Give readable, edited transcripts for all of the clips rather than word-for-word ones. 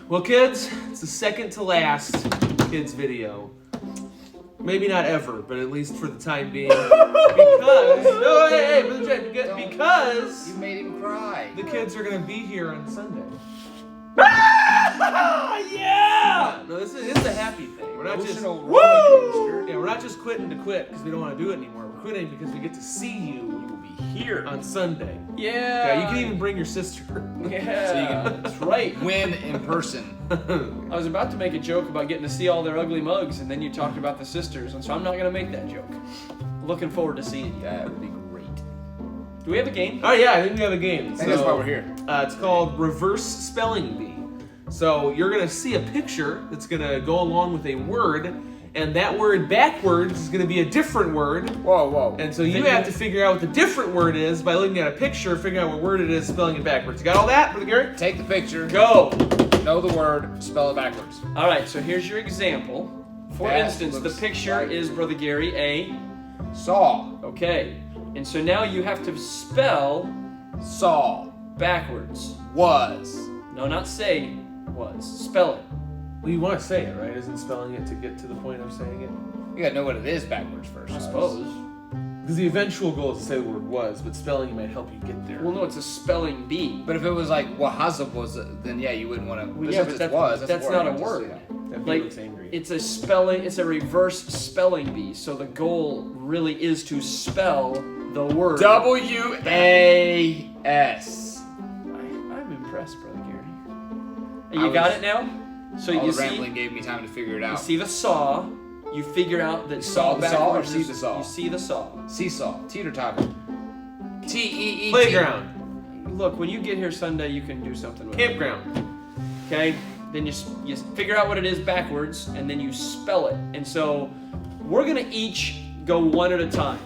Well, kids, it's the second to last kids video. Maybe not ever, but at least for the time being. Because You made him cry. the kids are gonna be here on Sunday. Yeah! No, this is a happy thing. We're not just Emotional roller coaster. we're not just quitting to quit because we don't want to do it anymore. We're quitting because we get to see you You'll be here. on Sunday. Yeah. Yeah, you can even bring your sister. Yeah. That's right. Win in person. I was about to make a joke about getting to see all their ugly mugs, and then you talked about the sisters, and so I'm not going to make that joke. Looking forward to seeing you. That would be great. Do we have a game? Oh yeah, I think we have a game. I think that's why we're here. It's called Reverse Spelling Bee. So you're gonna see a picture that's gonna go along with a word, and that word backwards is gonna be a different word. Whoa. And so you have to figure out what the different word is by looking at a picture, figuring out what word it is, spelling it backwards. You got all that, Brother Gary? Take the picture. Go! Know the word. Spell it backwards. All right, so here's your example. For That instance, the looks picture like- is Brother Gary, A. Saw. Okay. And so now you have to spell Saw. backwards. Was. No, not say was. Spell it. Well, you want to say it, right? Isn't spelling it to get to the point of saying it? You gotta know what it is backwards first. I suppose. Because the eventual goal is to say the word was, but spelling it might help you get there. Well, no, it's a spelling bee. But if it was like wahaza was, then yeah, you wouldn't want to. Well, yeah, but that's not a word. That bee Like, looks angry. it's a reverse spelling bee. So the goal really is to spell the word. WAS. I'm impressed, Brother Gary. I You got was- it now? So All you the see, rambling gave me time to figure it you out. see the saw. You figure out that saw the saw or backwards see is- the saw? You see the saw. Seesaw. Teeter totter. TEE. Playground. Look, when you get here Sunday, you can do something with it. Campground. Okay? Then you figure out what it is backwards, and then you spell it. And so we're going to each go one at a time.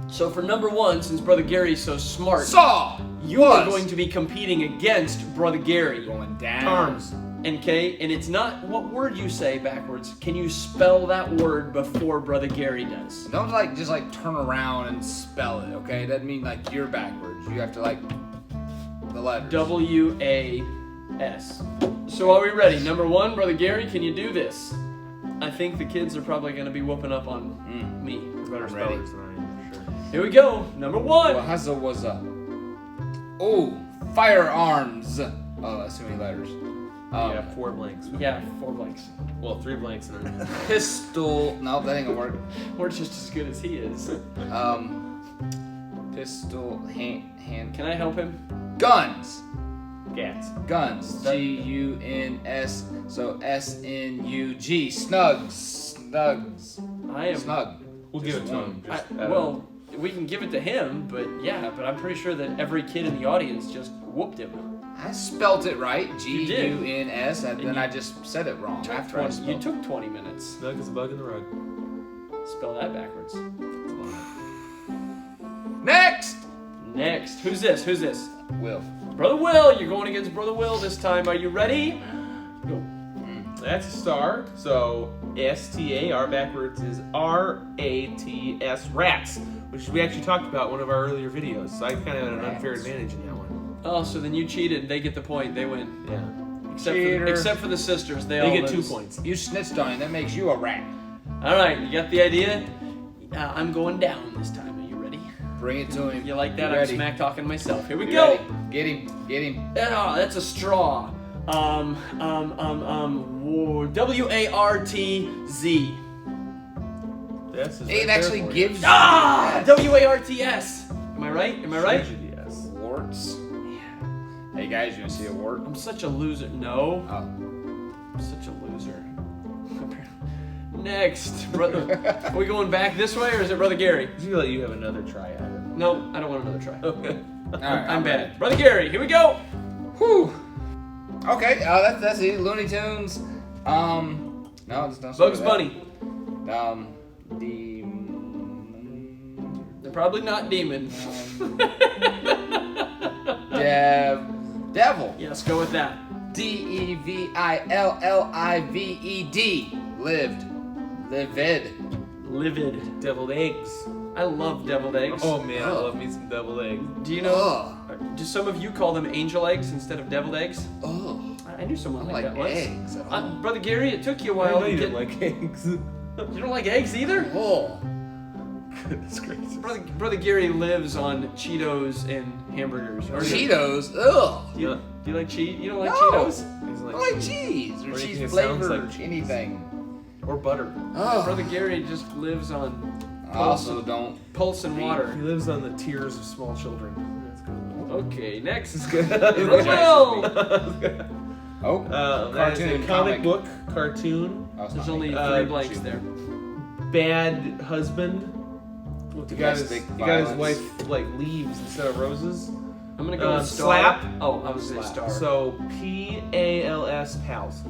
So for number one, since Brother Gary's so smart, Saw. you are going to be competing against Brother Gary. Going down. Arms. Okay? And it's not what word you say backwards. Can you spell that word before Brother Gary does? Don't just turn around and spell it, okay? It doesn't mean like you're backwards. You have to the letters. WAS. So are we ready? Number one, Brother Gary, can you do this? I think the kids are probably going to be whooping up on me. Better I'm ready. spellers than I am, for sure. Here we go. Number one. Wahaza was a. Oh, firearms. Oh, that's too many letters. Yeah, 4 blanks. Yeah, 4 blanks. Well, 3 blanks and then Pistol. No, that ain't gonna work. We're just as good as he is. Pistol. Hand. Can I help him? Guns. Gats. Guns. GUNS. So SNUG. Snugs. Snugs. I am. Snug. We'll give it to him. Well, we can give it to him, but I'm pretty sure that every kid in the audience just whooped him. I spelt it right. You did. GUNS, and then you I just said it wrong after I You spelled. took 20 minutes. Snug as a bug in the rug. Spell that backwards. Next. Next. Who's this? Who's this? Will. Brother Will. You're going against Brother Will this time. Are you ready? Go. That's a star. So STAR backwards is RATS, rats, which we actually talked about in one of our earlier videos. So I kind of had an unfair Rats. advantage in that one. Oh, so then you cheated. They get the point. They win. Yeah. Cheater. Except for the sisters. They They all get 2 lose. points. You snitched on him. That makes you a rat. All right. You got the idea? I'm going down this time. Are you ready? Bring it to him. You like that? You I'm ready? smack talking myself. Here we You go. ready? Get him. Get him. Oh, that's a straw. WARTZ. That's It actually gives you Ah, WARTS. Am I right? Am I right? Yes. warts. Hey guys, you wanna see a wart? I'm such a loser. No, Oh. I'm such a loser. Next, brother. Are we going back this way, or is it Brother Gary? I feel like you have another try at it. No, I don't want another try. Okay. All right, I'm ready. bad. Brother Gary, here we go. Whew. Okay, that's it. Looney Tunes. No, it's not. Bugs Bunny. The. They're probably not demon. Devil. Yes, go with that. DEVILLIVED. Lived. Livid. Livid. Deviled eggs. I love deviled eggs. Oh man, I Ugh. love me some deviled eggs. Do you know? Ugh. Do some of you call them angel eggs instead of deviled eggs? Ugh. I I knew someone I like like that once. eggs. at all. Brother Gary, it took you a I while know to you get. didn't like eggs. You don't like eggs either? Oh. Goodness gracious. Brother Gary lives on Cheetos and hamburgers. Or Cheetos. Ugh. Do you like cheese? You don't like No. Cheetos? He's I like like cheese or Or cheese anything that sounds flavored like cheese. anything. or butter. Oh. Brother Gary just lives on I also don't. pulse and He water. lives on the tears of small children. That's good. Okay, next. This is good. Will. Oh. That is a Cartoon, comic comic. book cartoon. Oh, it's There's not only me. 3 blanks shoot. there. Bad husband. He got his Domestic wife violence. like leaves instead of roses. I'm gonna go with star. Slap. Oh, I was gonna say star. So PALS pals.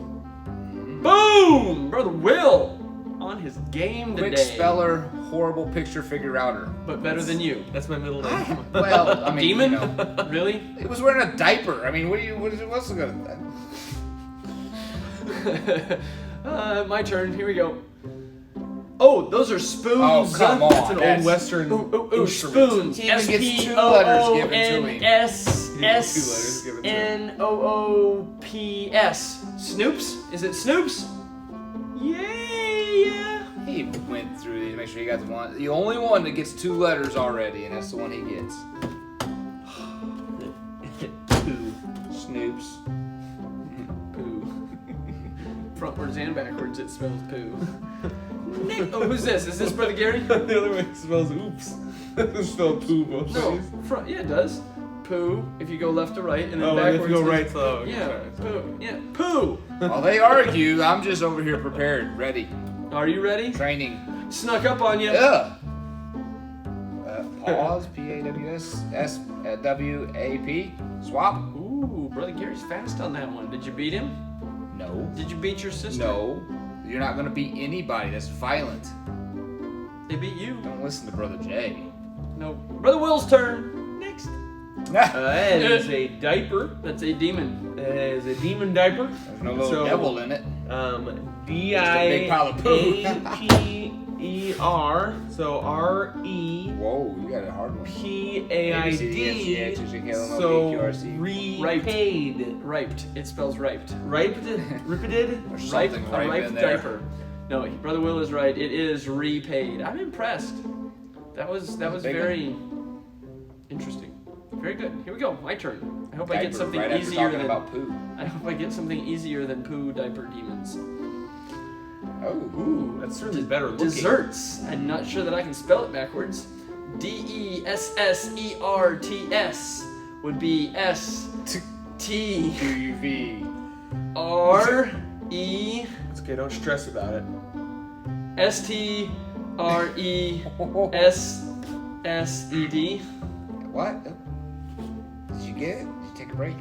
Boom! Brother Will on his game Quick today. speller, horrible picture figure outer. But better than you. That's my middle name. Well, I mean, Demon? you know, Really? it was wearing a diaper. I mean, what's it gonna? My turn. Here we go. Oh, those are spoons. Oh, come on. That's an That's- old Western Ooh, instrument. spoons. He even gets 2 letters given to him. letters given to him. SNOOPS. Snoops? Is it Snoops? Yeah. He went through these to make sure he got the one, the only one that gets 2 letters already, and that's the one he gets. Pooh. Snoops. Poo. Frontwards and backwards it spells poo. Oh, who's this? Is this Brother Gary? The other way spells oops. It's spelled poo both No, ways. front. Yeah, it does. Poo. If you go left to right, and then Oh, backwards. if you go is- right, so Yeah, poo. Yeah, poo. While they argue, I'm just over here prepared, ready, Are you ready? training. Snuck up on you. Ugh. Pause. PAWSSWAP. Swap. Ooh, Brother Gary's fast on that one. Did you beat him? No. Did you beat your sister? No. You're not gonna beat anybody. That's violent. They beat you. Don't listen to Brother Jay. No. Brother Will's turn. Next. That is a diaper. That's a demon. That is a demon diaper. There's no little So- devil in it. big pile of poo. DIAPER. So REPAID. Whoa, you got a hard one. So repaid. Riped. It spells riped. Riped. Ripeted. There's Ripe, something a ripe ripe in there. diaper. No, Brother Will is right. It is repaid. I'm impressed. That was Big very interesting. Very good. Here we go. My turn. I hope I get Diaper, something right after easier talking than about poo. I hope I get something easier than poo diaper demons. Oh. Ooh, that's certainly better looking. Desserts. I'm not sure that I can spell it backwards. DESSERTS would be STRE. It's okay, don't stress about it. STRESSED. What? Did you get it? Did you take a break?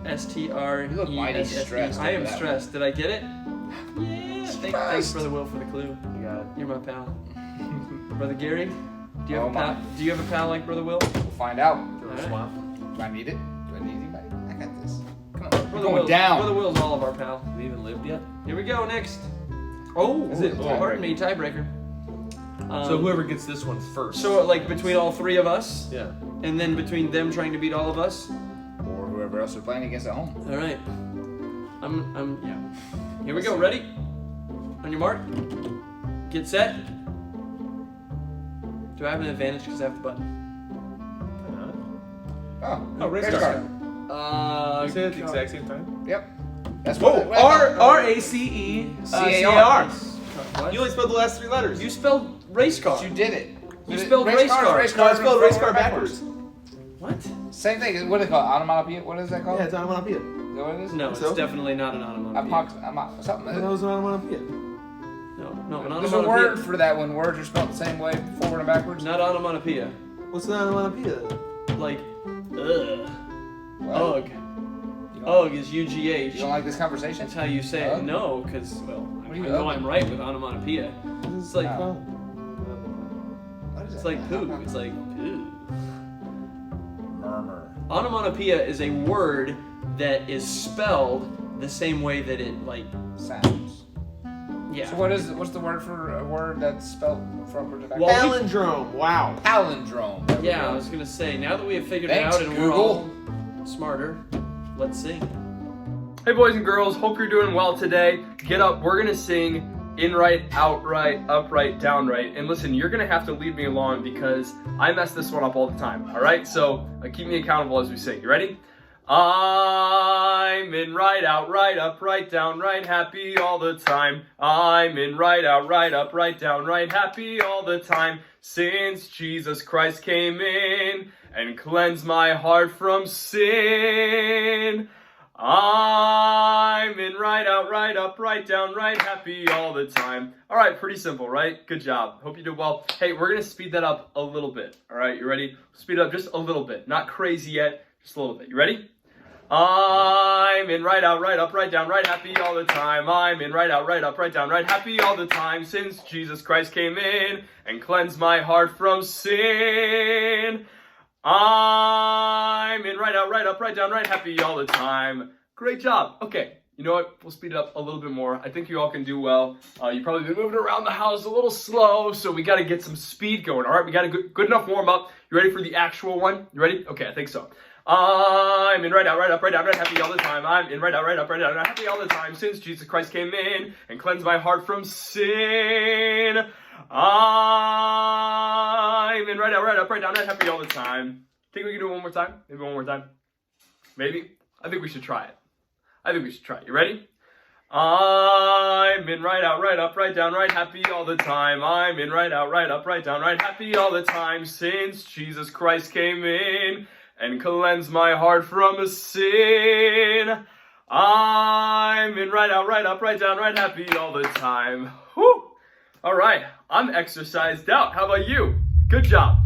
STRESSED. You look mighty stressed I am over that stressed. Did I get it? Yeah. Thanks, Brother Will, for the clue. You got it. You're my pal. Brother Gary, do you have Oh, a pal? my. Do you have a pal like Brother Will? We'll find out. Throw a Alright. swap. Do I need it? Do I need anybody? I got this. Come on. We're Brother going Will's, down. Brother Will's all of our pal. Have you even lived yet? Here we go. Next. Oh, Is it? pardon me, tiebreaker. So whoever gets this one first. So like between all 3 of us, Yeah. and then between them trying to beat all of us. Or whoever else are playing against at home. All right. Yeah. Here we go. Ready? On your mark. Get set. Do I have an advantage because I have the button? Oh, race race car. Uh. You say it at the exact same time? Yep. That's Whoa! what RACECAR. What? You only spelled the last 3 letters. You spelled race car. You did it. You spelled race car. Is race No, car. I spelled race car backwards. What? Same thing. What is it called? Onomatopoeia? What is that called? Yeah, it's onomatopoeia. Is that what it is? No, it's So? definitely not an onomatopoeia. Something. That was an onomatopoeia. No, an There's a onomatopoeia. word for that when words are spelled the same way, forward and backwards. Not onomatopoeia. What's an onomatopoeia? Like, ugh. What? Ugh. You don't, Ugh is you UGH. don't like this conversation? That's how you say Ugh? it. No, because, well, I are you know ugging? I'm right with onomatopoeia. It's like, No. What is it's that? like poo. It's like, poo. Murmur. Onomatopoeia is a word that is spelled the same way that it, like, Sounds. yeah. So what's the word for a word that's spelled frontward to backward? Well, Palindrome. Wow. Palindrome. There we Yeah, I go. was gonna say, now that we have figured Thanks, it out and we're Google. all smarter, let's see. Hey boys and girls, hope you're doing well today. Get up, we're gonna sing in right, out right, up right, down right. And listen, you're gonna have to lead me along because I mess this one up all the time, all right? So keep me accountable as we sing. You ready? I'm in right, out right, up right, down right, happy all the time. I'm in right, out right, up right, down right, happy all the time. Since Jesus Christ came in and cleansed my heart from sin. I'm in right, out right, up right, down right, happy all the time. All right, pretty simple, right? Good job. Hope you did well. Hey, we're going to speed that up a little bit. All right, you ready? Speed it up just a little bit. Not crazy yet, just a little bit. You ready? I'm in right, out right, up right, down right, happy all the time. I'm in right, out right, up right, down right, happy all the time. Since Jesus Christ came in and cleansed my heart from sin. I'm in right, out right, up right, down right, happy all the time. Great job. Okay, you know what? We'll speed it up a little bit more. I think you all can do well. You probably been moving around the house a little slow, so we got to get some speed going. All right, we got a good enough warm up. You ready for the actual one? You ready? Okay, I think so. I'm in right, out right, up right, down right, happy all the time. I'm in right, out right, up right, down right, happy all the time. Since Jesus Christ came in and cleansed my heart from sin. I'm in right, out right, up right, down right, happy all the time. Think we can do it one more time? Maybe one more time? Maybe? I think we should try it. You ready? I'm in right, out right, up right, down right, happy all the time. I'm in right, out right, up right, down right, happy all the time. Since Jesus Christ came in and cleansed my heart from sin. I'm in right, out right, up right, down right, happy all the time. Whew! All right, I'm exercised out. How about you? Good job.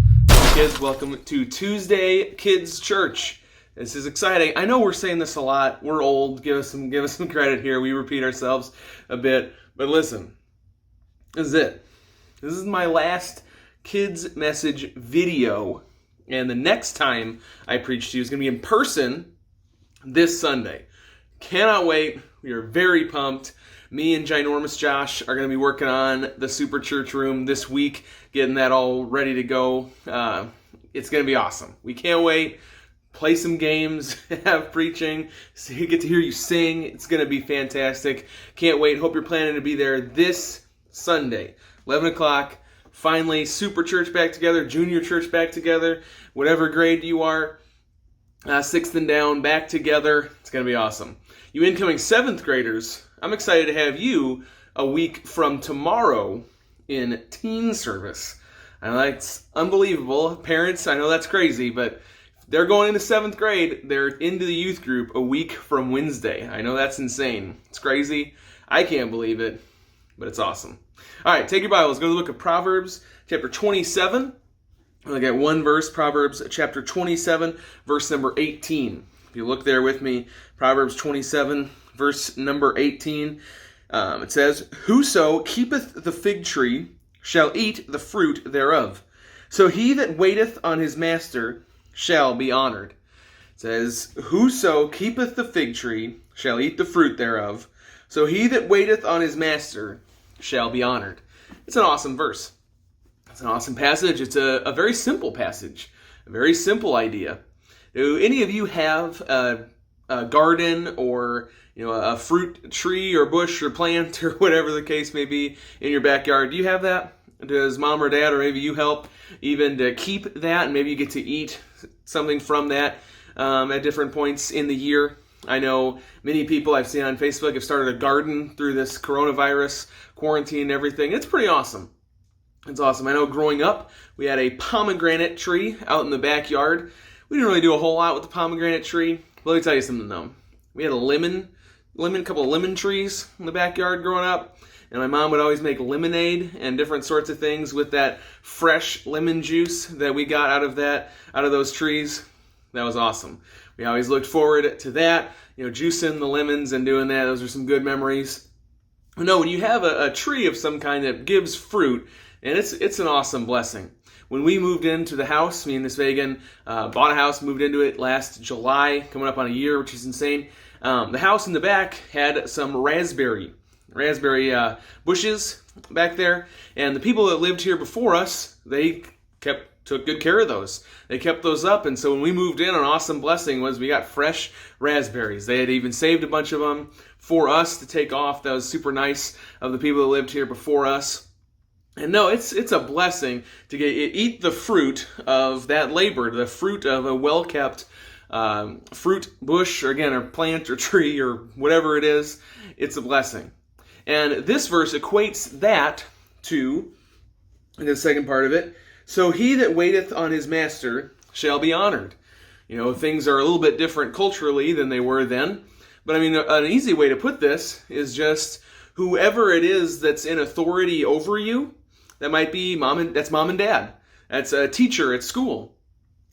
Kids, welcome to Tuesday Kids Church. This is exciting. I know we're saying this a lot. We're old. Give us some credit here. We repeat ourselves a bit. But listen, this is it. This is my last kids message video. And the next time I preach to you is going to be in person this Sunday. Cannot wait. We are very pumped. Me and Ginormous Josh are going to be working on the Super Church Room this week, getting that all ready to go. It's going to be awesome. We can't wait. Play some games, have preaching, get to hear you sing. It's going to be fantastic. Can't wait. Hope you're planning to be there this Sunday, 11 o'clock. Finally, Super Church back together, Junior Church back together, whatever grade you are, 6th and down, back together. It's going to be awesome. You incoming 7th graders, I'm excited to have you a week from tomorrow in teen service. I know that's unbelievable. Parents, I know that's crazy, but they're going into 7th grade. They're into the youth group a week from Wednesday. I know that's insane. It's crazy. I can't believe it, but it's awesome. All right, take your Bibles. Go to the book of Proverbs, chapter 27. Look at one verse, Proverbs chapter 27, verse number 18. If you look there with me, Proverbs 27, verse number 18, it says, "Whoso keepeth the fig tree shall eat the fruit thereof. So he that waiteth on his master shall be honored." It says, "Whoso keepeth the fig tree shall eat the fruit thereof. So he that waiteth on his master shall be honored." It's an awesome verse. It's an awesome passage. It's a very simple passage, a very simple idea. Do any of you have a garden or a fruit tree or bush or plant or whatever the case may be in your backyard? Do you have that? Does mom or dad or maybe you help even to keep that, and maybe you get to eat something from that at different points in the year? I know many people I've seen on Facebook have started a garden through this coronavirus quarantine and everything. It's pretty awesome. It's awesome. I know growing up, we had a pomegranate tree out in the backyard. We didn't really do a whole lot with the pomegranate tree. But let me tell you something though. We had a couple of lemon trees in the backyard growing up. And my mom would always make lemonade and different sorts of things with that fresh lemon juice that we got out of those trees. That was awesome. We always looked forward to that, juicing the lemons and doing that. Those are some good memories. No, when you have a tree of some kind that gives fruit, and it's an awesome blessing. When we moved into the house, me and Miss Vagan bought a house, moved into it last July, coming up on a year, which is insane. The house in the back had some raspberry bushes back there, and the people that lived here before us, they kept took good care of those. They kept those up, and so when we moved in, an awesome blessing was we got fresh raspberries. They had even saved a bunch of them for us to take off. That was super nice of the people that lived here before us. And no, it's a blessing to eat the fruit of that labor, the fruit of a well-kept fruit bush, or again, or plant or tree or whatever it is. It's a blessing. And this verse equates that to, in the second part of it, so he that waiteth on his master shall be honored. You know, things are a little bit different culturally than they were then. But I mean, an easy way to put this is just whoever it is that's in authority over you. That might be that's mom and dad. That's a teacher at school.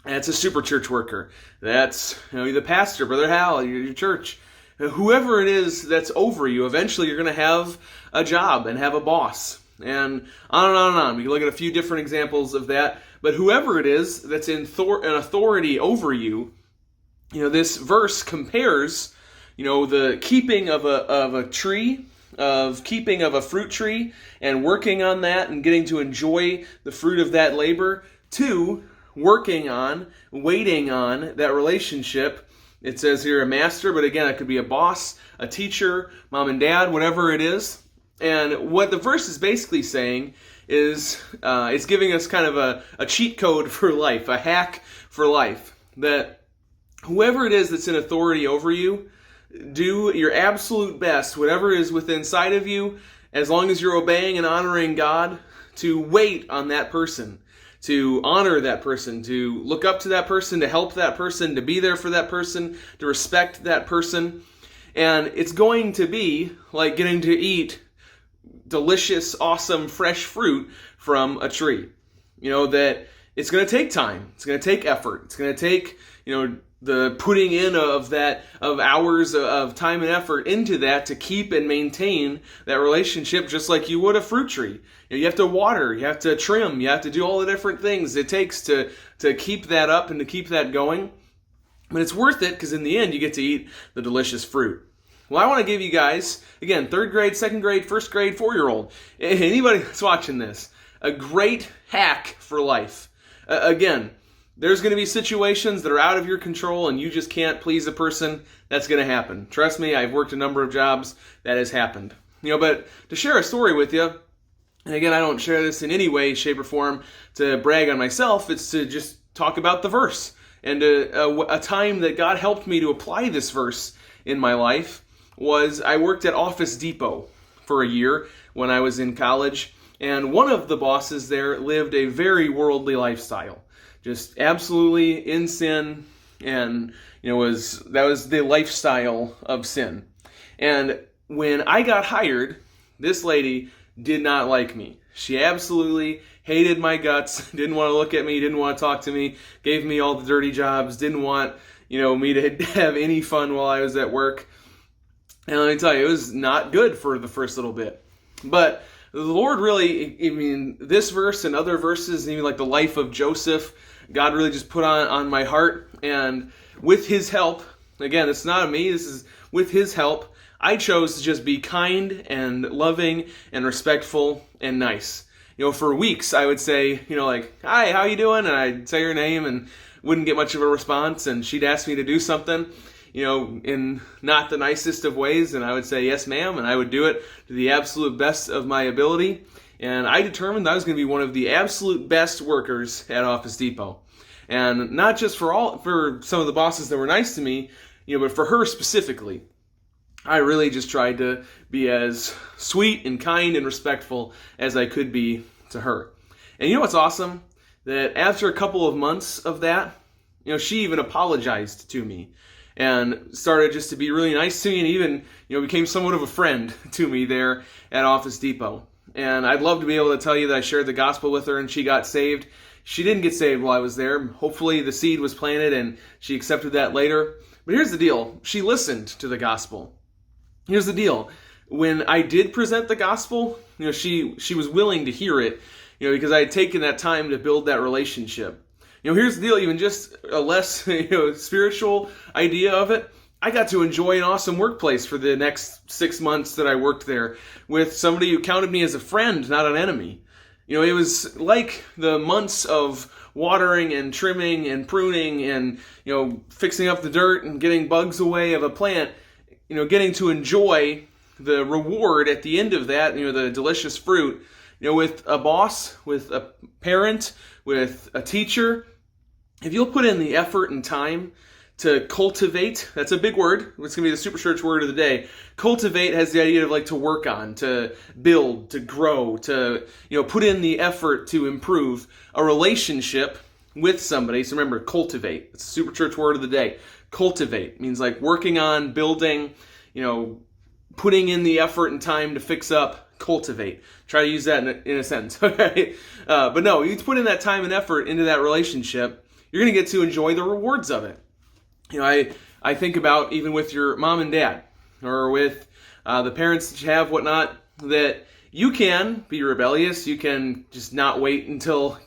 That's a super church worker. That's, the pastor, Brother Hal, your church. Whoever it is that's over you, eventually you're going to have a job and have a boss. And on and on and on. We can look at a few different examples of that. But whoever it is that's in an authority over you, this verse compares, the keeping of a tree, of keeping of a fruit tree and working on that and getting to enjoy the fruit of that labor, to working on, waiting on that relationship. It says here a master, but again, it could be a boss, a teacher, mom and dad, whatever it is. And what the verse is basically saying is it's giving us kind of a cheat code for life, a hack for life, that whoever it is that's in authority over you, do your absolute best, whatever is within sight of you, as long as you're obeying and honoring God, to wait on that person, to honor that person, to look up to that person, to help that person, to be there for that person, to respect that person. And it's going to be like getting to eat delicious, awesome, fresh fruit from a tree. That it's going to take time. It's going to take effort. It's going to take, the putting in of hours of time and effort into that to keep and maintain that relationship, just like you would a fruit tree. You have to water, you have to trim, you have to do all the different things it takes to keep that up and to keep that going. But it's worth it, because in the end you get to eat the delicious fruit. Well, I want to give you guys, again, 3rd grade, 2nd grade, 1st grade, 4-year-old, anybody that's watching this, a great hack for life. Again, there's going to be situations that are out of your control and you just can't please a person. That's going to happen. Trust me, I've worked a number of jobs that has happened. But to share a story with you, and again, I don't share this in any way, shape, or form to brag on myself. It's to just talk about the verse and a time that God helped me to apply this verse in my life. Was I worked at Office Depot for a year when I was in college, and one of the bosses there lived a very worldly lifestyle, just absolutely in sin, and that was the lifestyle of sin. And when I got hired, this lady did not like me. She absolutely hated my guts, didn't want to look at me, didn't want to talk to me, gave me all the dirty jobs, didn't want me to have any fun while I was at work. And let me tell you, it was not good for the first little bit. But the Lord really, this verse and other verses, even like the life of Joseph, God really just put on my heart. And with His help, again, it's not me, this is with His help, I chose to just be kind and loving and respectful and nice. For weeks, I would say, hi, how you doing? And I'd say her name and wouldn't get much of a response. And she'd ask me to do something, in not the nicest of ways, and I would say, yes, ma'am, and I would do it to the absolute best of my ability. And I determined I was going to be one of the absolute best workers at Office Depot. And not just for some of the bosses that were nice to me, but for her specifically. I really just tried to be as sweet and kind and respectful as I could be to her. And you know what's awesome? That after a couple of months of that, she even apologized to me and started just to be really nice to me, and even, became somewhat of a friend to me there at Office Depot. And I'd love to be able to tell you that I shared the gospel with her and she got saved. She didn't get saved while I was there. Hopefully the seed was planted and she accepted that later. But here's the deal. She listened to the gospel. Here's the deal. When I did present the gospel, she was willing to hear it, because I had taken that time to build that relationship. Here's the deal, even just a less spiritual idea of it. I got to enjoy an awesome workplace for the next 6 months that I worked there with somebody who counted me as a friend, not an enemy. It was like the months of watering and trimming and pruning and, fixing up the dirt and getting bugs away of a plant, getting to enjoy the reward at the end of that, the delicious fruit, with a boss, with a parent, with a teacher. If you'll put in the effort and time to cultivate, that's a big word. It's going to be the Super Church word of the day. Cultivate has the idea of to work on, to build, to grow, to, put in the effort to improve a relationship with somebody. So remember, cultivate. It's the Super Church word of the day. Cultivate means working on, building, putting in the effort and time to fix up. Cultivate. Try to use that in a sentence. Okay? But no, you put in that time and effort into that relationship, you're going to get to enjoy the rewards of it. I think about even with your mom and dad, or with the parents that you have, whatnot, that you can be rebellious. You can just not wait until,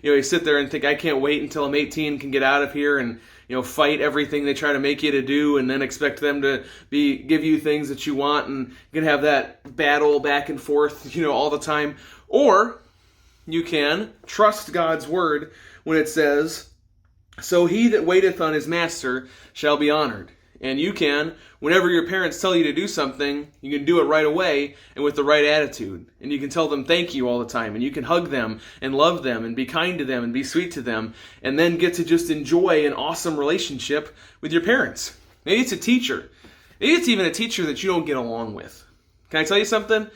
you sit there and think, I can't wait until I'm 18, can get out of here and, fight everything they try to make you to do, and then expect them to give you things that you want, and you can have that battle back and forth, all the time. Or you can trust God's word when it says, so he that waiteth on his master shall be honored. And you can, whenever your parents tell you to do something, you can do it right away and with the right attitude. And you can tell them thank you all the time. And you can hug them and love them and be kind to them and be sweet to them. And then get to just enjoy an awesome relationship with your parents. Maybe it's a teacher. Maybe it's even a teacher that you don't get along with. Can I tell you something?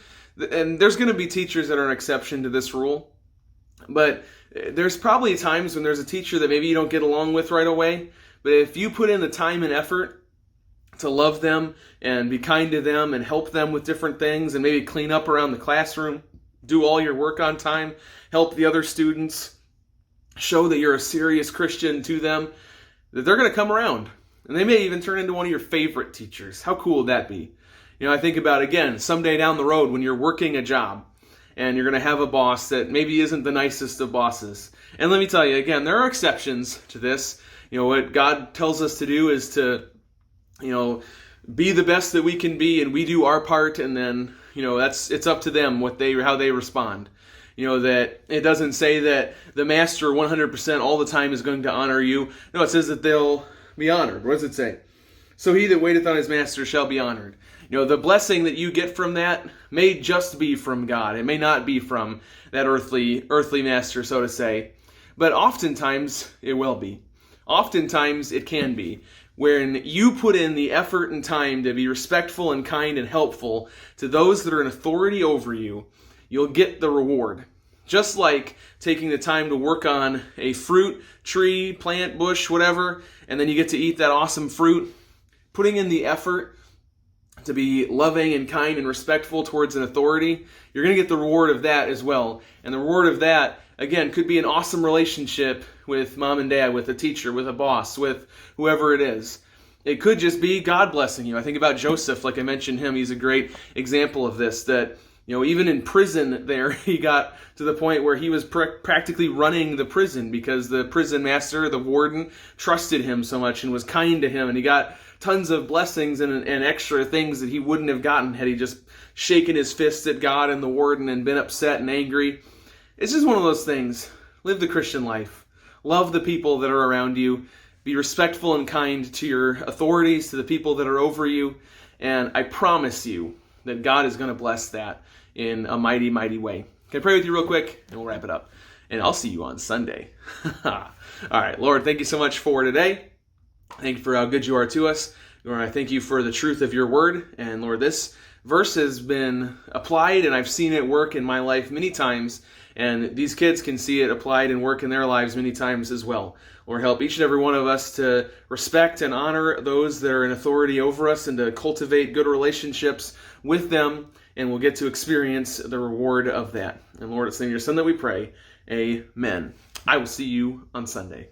And there's going to be teachers that are an exception to this rule. But there's probably times when there's a teacher that maybe you don't get along with right away. But if you put in the time and effort to love them and be kind to them and help them with different things and maybe clean up around the classroom, do all your work on time, help the other students, show that you're a serious Christian to them, that they're going to come around. And they may even turn into one of your favorite teachers. How cool would that be? I think about, again, someday down the road when you're working a job, and you're going to have a boss that maybe isn't the nicest of bosses. And let me tell you, again, there are exceptions to this. What God tells us to do is to, be the best that we can be, and we do our part, and then, it's up to them how they respond. That it doesn't say that the master 100% all the time is going to honor you. No, it says that they'll be honored. What does it say? So he that waiteth on his master shall be honored. The blessing that you get from that may just be from God. It may not be from that earthly master, so to say. But oftentimes, it will be. Oftentimes, it can be. When you put in the effort and time to be respectful and kind and helpful to those that are in authority over you, you'll get the reward. Just like taking the time to work on a fruit, tree, plant, bush, whatever, and then you get to eat that awesome fruit. Putting in the effort to be loving and kind and respectful towards an authority, you're going to get the reward of that as well. And the reward of that, again, could be an awesome relationship with mom and dad, with a teacher, with a boss, with whoever it is. It could just be God blessing you. I think about Joseph, like I mentioned him. He's a great example of this, that even in prison there, he got to the point where he was practically running the prison because the prison master, the warden, trusted him so much and was kind to him, and he got tons of blessings and extra things that he wouldn't have gotten had he just shaken his fists at God and the warden and been upset and angry. It's just one of those things. Live the Christian life. Love the people that are around you. Be respectful and kind to your authorities, to the people that are over you. And I promise you that God is going to bless that in a mighty, mighty way. Can I pray with you real quick? And we'll wrap it up. And I'll see you on Sunday. All right, Lord, thank you so much for today. Thank you for how good you are to us. Lord, I thank you for the truth of your word. And Lord, this verse has been applied, and I've seen it work in my life many times. And these kids can see it applied and work in their lives many times as well. Lord, help each and every one of us to respect and honor those that are in authority over us and to cultivate good relationships with them, and we'll get to experience the reward of that. And Lord, it's in your Son that we pray. Amen. I will see you on Sunday.